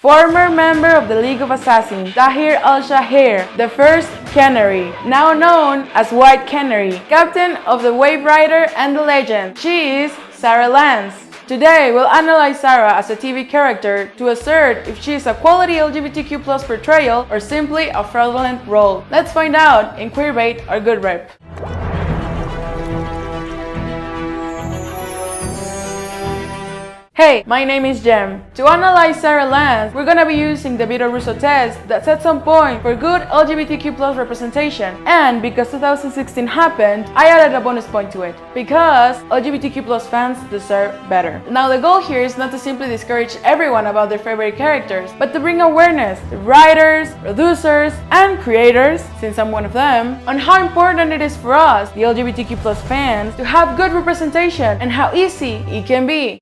Former member of the League of Assassins, al-Sahfer, the first Canary, now known as White Canary, captain of the Waverider and the Legend. She is Sara Lance. Today, we'll analyze Sara as a TV character to assert if she is a quality LGBTQ plus portrayal or simply a fraudulent role. Let's find out in Queerbait, our good rep. Hey, my name is Jem. To analyze Sara Lance, we're gonna be using the Vito Russo test that sets some point for good LGBTQ plus representation. And because 2016 happened, I added a bonus point to it, because LGBTQ plus fans deserve better. Now the goal here is not to simply discourage everyone about their favorite characters, but to bring awareness to writers, producers, and creators, since I'm one of them, on how important it is for us, the LGBTQ plus fans, to have good representation and how easy it can be.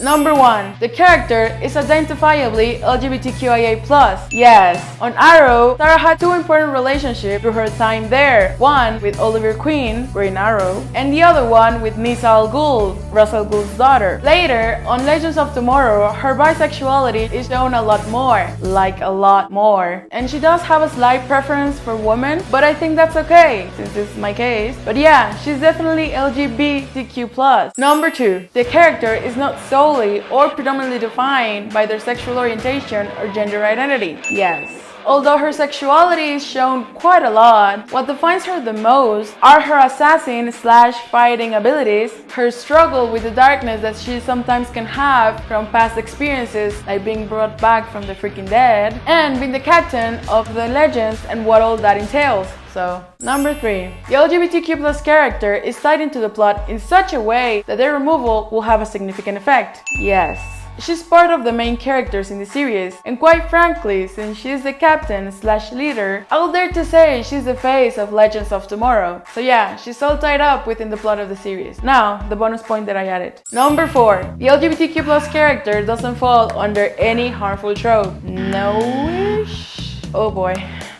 Number 1. The character is identifiably LGBTQIA+. Yes, on Arrow, Sara had two important relationships through her time there. One with Oliver Queen, Green Arrow, and the other one with Nisa Al Ghul, Ra's al Ghul's daughter. Later, on Legends of Tomorrow, her bisexuality is shown a lot more. Like a lot more. And she does have a slight preference for women, but I think that's okay, since this is my case. But yeah, she's definitely LGBTQ+. Number 2. The character is not solely or predominantly defined by their sexual orientation or gender identity. Yes. Although her sexuality is shown quite a lot, what defines her the most are her assassin/fighting abilities, her struggle with the darkness that she sometimes can have from past experiences like being brought back from the freaking dead, and being the captain of the Legends and what all that entails. So, number 3. The LGBTQ plus character is tied into the plot in such a way that their removal will have a significant effect. Yes. She's part of the main characters in the series, and quite frankly, since she's the captain/leader, I would dare to say she's the face of Legends of Tomorrow. So yeah, she's all tied up within the plot of the series. Now, the bonus point that I added. Number 4. The LGBTQ plus character doesn't fall under any harmful trope. No-ish? Oh boy.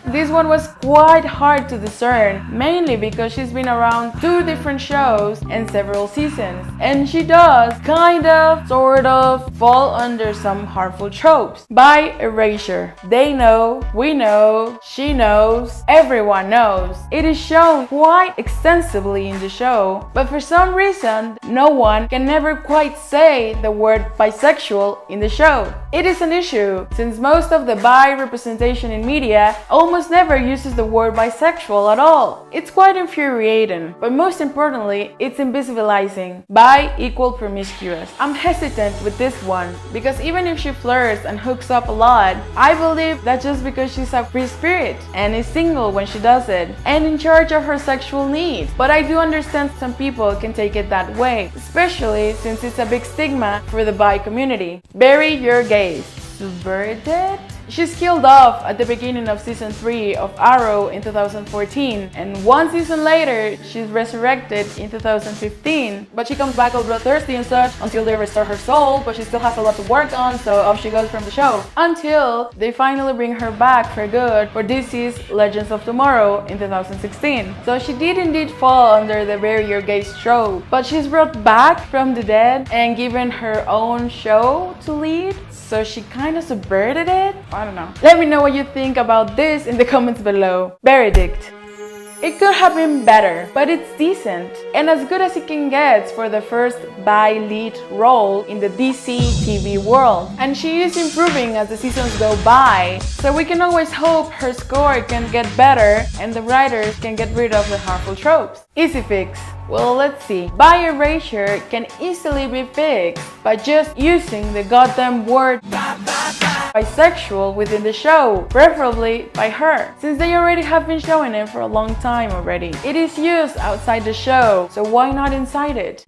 This one was quite hard to discern, mainly because she's been around 2 different shows and several seasons, and she does kind of, sort of, fall under some harmful tropes. By erasure. They know, we know, she knows, everyone knows. It is shown quite extensively in the show, but for some reason, no one can never quite say the word bisexual in the show. It is an issue, since most of the bi representation in media almost never uses the word bisexual at all. It's quite infuriating, but most importantly, it's invisibilizing. Bi equal promiscuous. I'm hesitant with this one, because even if she flirts and hooks up a lot, I believe that's just because she's a free spirit and is single when she does it, and in charge of her sexual needs. But I do understand some people can take it that way, especially since it's a big stigma for the bi community. Bury your gays. Subverted? She's killed off at the beginning of season 3 of Arrow in 2014, and one season later, she's resurrected in 2015. But she comes back all bloodthirsty and such until they restore her soul, but she still has a lot to work on, so off she goes from the show. Until they finally bring her back for good for DC's Legends of Tomorrow in 2016. So she did indeed fall under the bury your gays trope, but she's brought back from the dead and given her own show to lead. So she kind of subverted it? I don't know. Let me know what you think about this in the comments below. Verdict. It could have been better, but it's decent and as good as it can get for the first bi-lead role in the DC TV world. And she is improving as the seasons go by, so we can always hope her score can get better and the writers can get rid of the harmful tropes. Easy fix. Well, let's see. Bi erasure can easily be fixed by just using the goddamn word bisexual within the show, preferably by her, since they already have been showing it for a long time already. It is used outside the show, so why not inside it?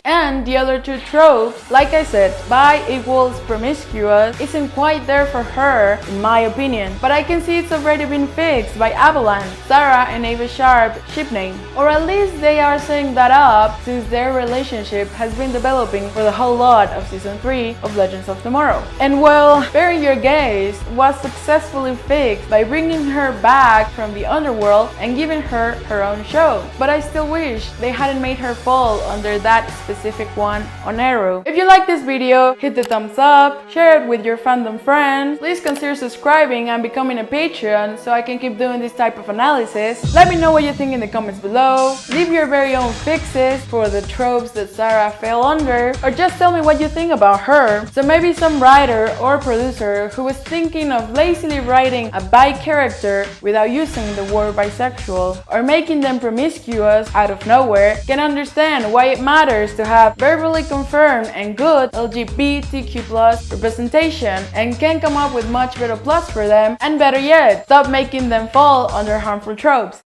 And the other 2 tropes, like I said, bi equals promiscuous, isn't quite there for her, in my opinion. But I can see it's already been fixed by Avalanche, Sara and Ava Sharp ship name. Or at least they are setting that up, since their relationship has been developing for the whole lot of season 3 of Legends of Tomorrow. And well, Bury Your Gays was successfully fixed by bringing her back from the underworld and giving her her own show. But I still wish they hadn't made her fall under that specific specific one on Arrow. If you like this video, hit the thumbs up, share it with your fandom friends, please consider subscribing and becoming a Patreon so I can keep doing this type of analysis. Let me know what you think in the comments below, leave your very own fixes for the tropes that Sara fell under, or just tell me what you think about her. So maybe some writer or producer who was thinking of lazily writing a bi character without using the word bisexual, or making them promiscuous out of nowhere, can understand why it matters to have verbally confirmed and good LGBTQ+ representation, and can come up with much better plots for them, and better yet, stop making them fall under harmful tropes.